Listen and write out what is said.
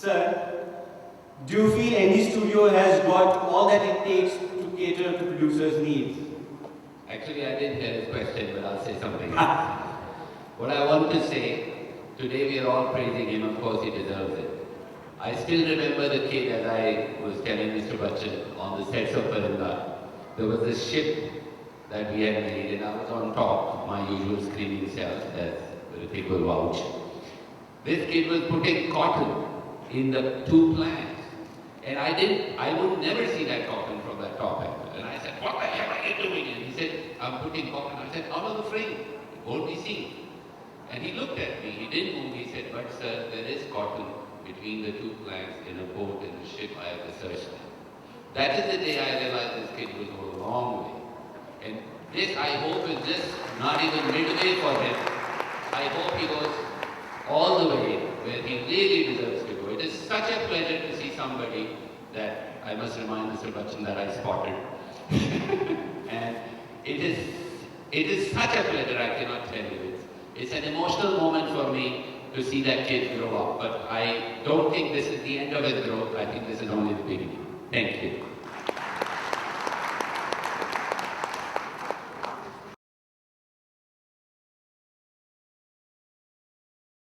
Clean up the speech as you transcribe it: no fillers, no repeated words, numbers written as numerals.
Sir, do you feel ND Studio has got all that it takes to cater to producers' needs? Actually, I didn't hear his question, but I'll say something. What I want to say, today we are all praising him, of course he deserves it. I still remember the kid, as I was telling Mr. Bachchan, on the sets of Parinda. There was a ship that we had made, and I was on top, my usual screening self, as the people vouch. This kid was putting cotton in the two planks, and I would never see that cotton from that top angle. And I said, "What the hell are you doing?" And he said, "I'm putting cotton." I said, "Out of the frame, it won't be seen." And he looked at me, he didn't move, he said, "But sir, there is cotton between the two planks in a boat and a ship. I have researched that." That is the day I realized this kid will go a long way. And this, I hope, is just not even midway for him. I hope he goes all the way where he really deserves to go. It is such a pleasure to see somebody that I must remind Mr. Bachchan that I spotted. And it is such a pleasure, I cannot tell you. It's an emotional moment for me to see that kid grow up. But I don't think this is the end of his growth. I think this is only the beginning. Thank you.